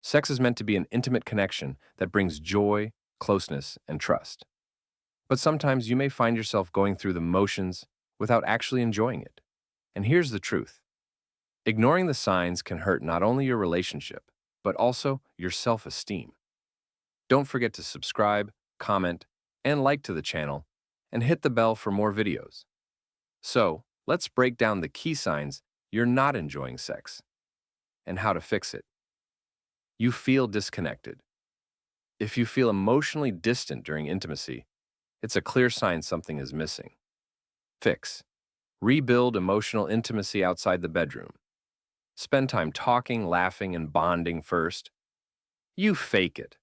Sex is meant to be an intimate connection that brings joy, closeness, and trust. But sometimes you may find yourself going through the motions without actually enjoying it. And here's the truth: ignoring the signs can hurt not only your relationship, but also your self esteem. Don't forget to subscribe, comment, and like to the channel, and hit the bell for more videos. So, let's break down the key signs you're not enjoying sex and how to fix it. You feel disconnected. If you feel emotionally distant during intimacy, it's a clear sign something is missing. Fix. Rebuild emotional intimacy outside the bedroom. Spend time talking, laughing, and bonding first. You fake it.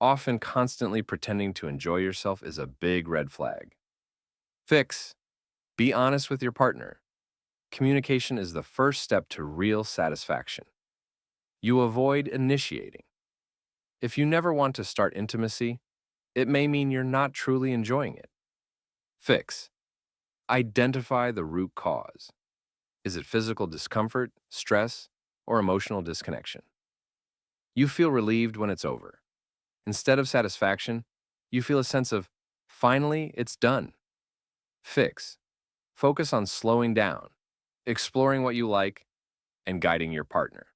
Often constantly pretending to enjoy yourself is a big red flag. Fix. Be honest with your partner. Communication is the first step to real satisfaction. You avoid initiating. If you never want to start intimacy, it may mean you're not truly enjoying it. Fix. Identify the root cause. Is it physical discomfort, stress, or emotional disconnection? You feel relieved when it's over. Instead of satisfaction, you feel a sense of, finally, it's done. Fix. Focus on slowing down, exploring what you like, and guiding your partner.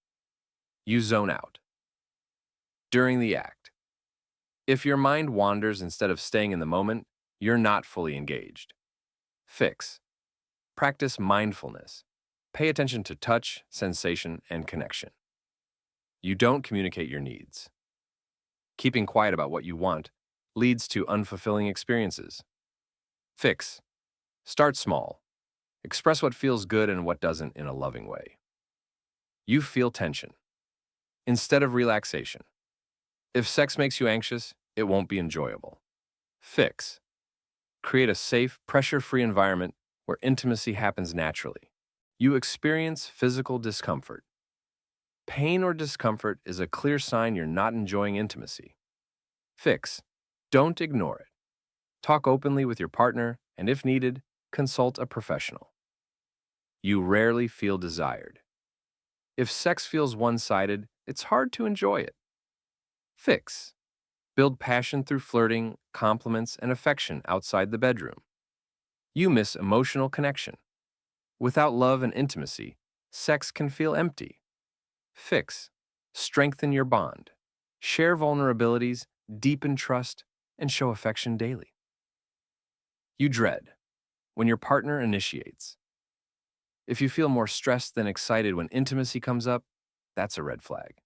You zone out. During the act, if your mind wanders instead of staying in the moment, you're not fully engaged. Fix. Practice mindfulness. Pay attention to touch, sensation, and connection. You don't communicate your needs. Keeping quiet about what you want leads to unfulfilling experiences. Fix. Start small. Express what feels good and what doesn't in a loving way. You feel tension instead of relaxation. If sex makes you anxious, it won't be enjoyable. Fix. Create a safe, pressure-free environment where intimacy happens naturally. You experience physical discomfort. Pain or discomfort is a clear sign you're not enjoying intimacy. Fix. Don't ignore it. Talk openly with your partner, and if needed, consult a professional. You rarely feel desired. If sex feels one-sided, it's hard to enjoy it. Fix. Build passion through flirting, compliments, and affection outside the bedroom. You miss emotional connection. Without love and intimacy, sex can feel empty. Fix. Strengthen your bond. Share vulnerabilities, deepen trust, and show affection daily. You dread when your partner initiates. If you feel more stressed than excited when intimacy comes up, that's a red flag.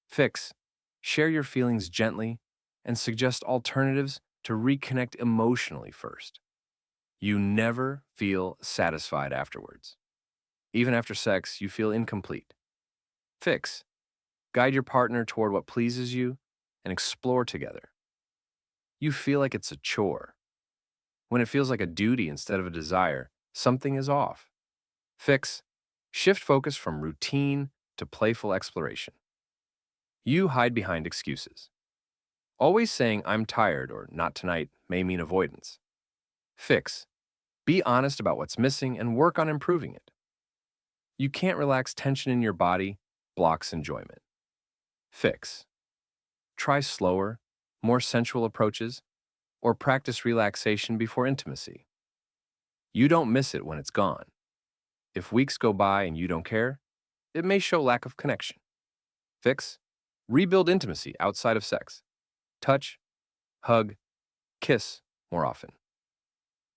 Fix. Share your feelings gently and suggest alternatives to reconnect emotionally first. You never feel satisfied afterwards. Even after sex, you feel incomplete. Fix. Guide your partner toward what pleases you and explore together. You feel like it's a chore. When it feels like a duty instead of a desire, something is off. Fix. Shift focus from routine to playful exploration. You hide behind excuses. Always saying "I'm tired" or "not tonight" may mean avoidance. Fix. Be honest about what's missing and work on improving it. You can't relax tension in your body, blocks enjoyment. Fix. Try slower, more sensual approaches, or practice relaxation before intimacy. You don't miss it when it's gone. If weeks go by and you don't care, it may show lack of connection. Fix. Rebuild intimacy outside of sex. Touch, hug, kiss more often.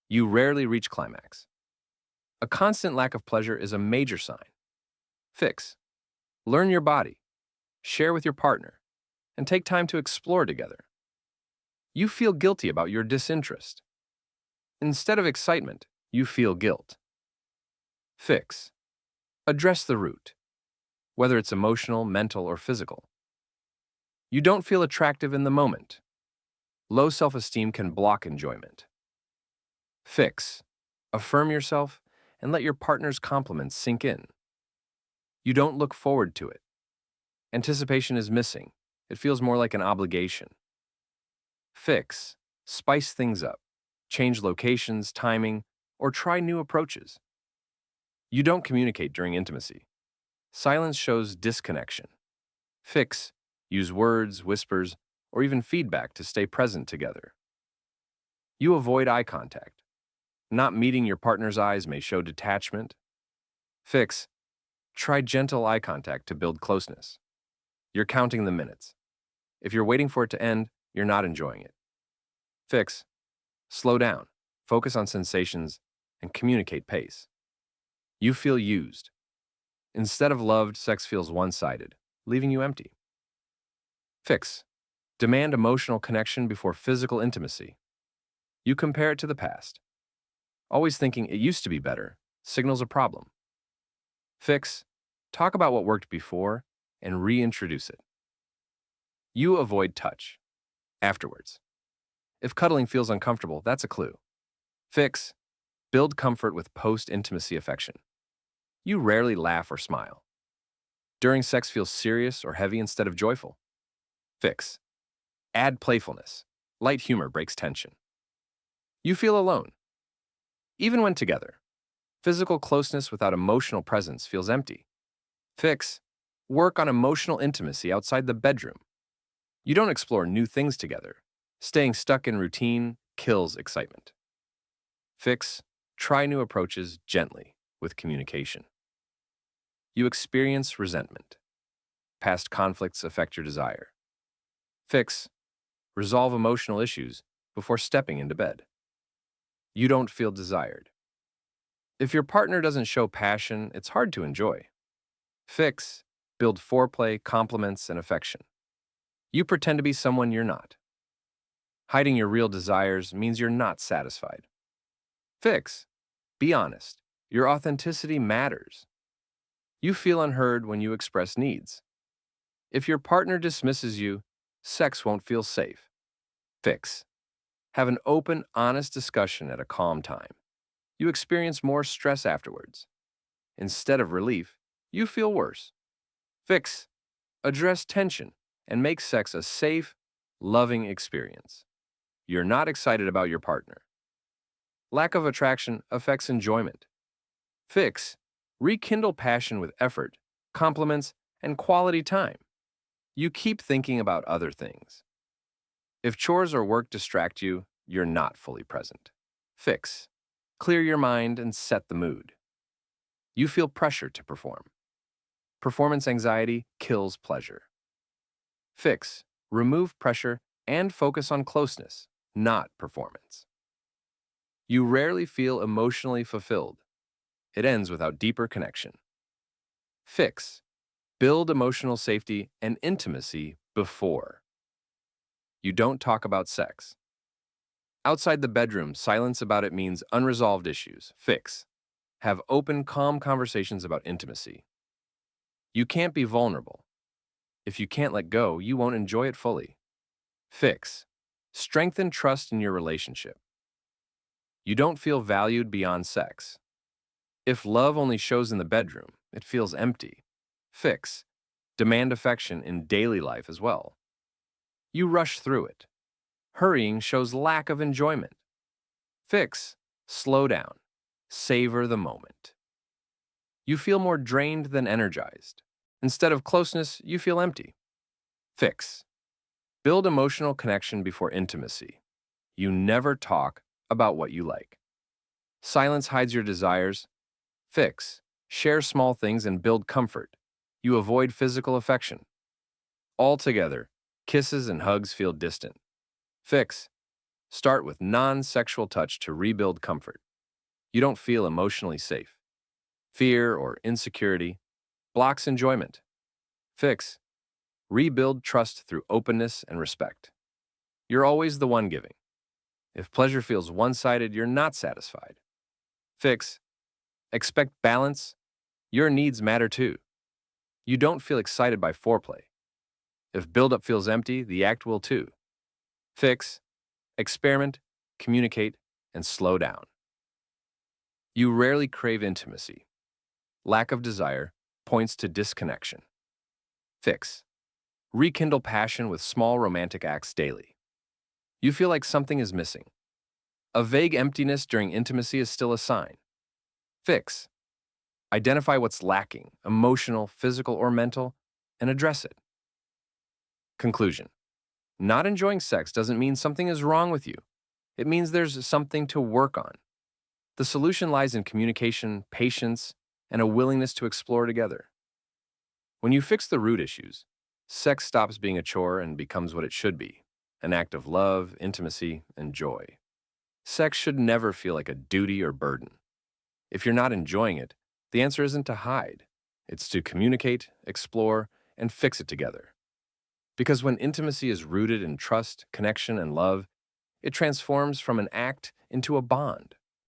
You rarely reach climax. A constant lack of pleasure is a major sign. Fix. Learn your body, share with your partner, and take time to explore together. You feel guilty about your disinterest. Instead of excitement, you feel guilt. Fix. Address the root, whether it's emotional, mental, or physical. You don't feel attractive in the moment. Low self-esteem can block enjoyment. Fix. Affirm yourself and let your partner's compliments sink in. You don't look forward to it. Anticipation is missing. It feels more like an obligation. Fix. Spice things up. Change locations, timing, or try new approaches. You don't communicate during intimacy. Silence shows disconnection. Fix. Use words, whispers, or even feedback to stay present together. You avoid eye contact. Not meeting your partner's eyes may show detachment. Fix. Try gentle eye contact to build closeness. You're counting the minutes. If you're waiting for it to end, you're not enjoying it. Fix. Slow down. Focus on sensations and communicate pace. You feel used. Instead of loved, sex feels one-sided, leaving you empty. Fix. Demand emotional connection before physical intimacy. You compare it to the past. Always thinking it used to be better signals a problem. Fix. Talk about what worked before and reintroduce it. You avoid touch. Afterwards. If cuddling feels uncomfortable, that's a clue. Fix. Build comfort with post-intimacy affection. You rarely laugh or smile. During sex feels serious or heavy instead of joyful. Fix. Add playfulness. Light humor breaks tension. You feel alone. Even when together, physical closeness without emotional presence feels empty. Fix. Work on emotional intimacy outside the bedroom. You don't explore new things together. Staying stuck in routine kills excitement. Fix. Try new approaches gently with communication. You experience resentment. Past conflicts affect your desire. Fix. Resolve emotional issues before stepping into bed. You don't feel desired. If your partner doesn't show passion, it's hard to enjoy. Fix. Build foreplay, compliments, and affection. You pretend to be someone you're not. Hiding your real desires means you're not satisfied. Fix. Be honest. Your authenticity matters. You feel unheard when you express needs. If your partner dismisses you, sex won't feel safe. Fix. Have an open, honest discussion at a calm time. You experience more stress afterwards. Instead of relief, you feel worse. Fix. Address tension and make sex a safe, loving experience. You're not excited about your partner. Lack of attraction affects enjoyment. Fix. Rekindle passion with effort, compliments, and quality time. You keep thinking about other things. If chores or work distract you, you're not fully present. Fix. Clear your mind and set the mood. You feel pressure to perform. Performance anxiety kills pleasure. Fix. Remove pressure and focus on closeness, not performance. You rarely feel emotionally fulfilled. It ends without deeper connection. Fix. Build emotional safety and intimacy before. You don't talk about sex. Outside the bedroom, silence about it means unresolved issues. Fix. Have open, calm conversations about intimacy. You can't be vulnerable. If you can't let go, you won't enjoy it fully. Fix. Strengthen trust in your relationship. You don't feel valued beyond sex. If love only shows in the bedroom, it feels empty. Fix. Demand affection in daily life as well. You rush through it. Hurrying shows lack of enjoyment. Fix. Slow down. Savor the moment. You feel more drained than energized. Instead of closeness, you feel empty. Fix. Build emotional connection before intimacy. You never talk about what you like. Silence hides your desires. Fix. Share small things and build comfort. You avoid physical affection. Altogether, kisses and hugs feel distant. Fix. Start with non-sexual touch to rebuild comfort. You don't feel emotionally safe. Fear or insecurity blocks enjoyment. Fix. Rebuild trust through openness and respect. You're always the one giving. If pleasure feels one-sided, you're not satisfied. Fix. Expect balance. Your needs matter too. You don't feel excited by foreplay. If buildup feels empty, the act will too. Fix. Experiment, communicate, and slow down. You rarely crave intimacy. Lack of desire points to disconnection. Fix. Rekindle passion with small romantic acts daily. You feel like something is missing. A vague emptiness during intimacy is still a sign. Fix. Identify what's lacking, emotional, physical, or mental, and address it. Conclusion. Not enjoying sex doesn't mean something is wrong with you. It means there's something to work on. The solution lies in communication, patience, and a willingness to explore together. When you fix the root issues, sex stops being a chore and becomes what it should be, an act of love, intimacy, and joy. Sex should never feel like a duty or burden. If you're not enjoying it, the answer isn't to hide. It's to communicate, explore, and fix it together. Because when intimacy is rooted in trust, connection, and love, it transforms from an act into a bond.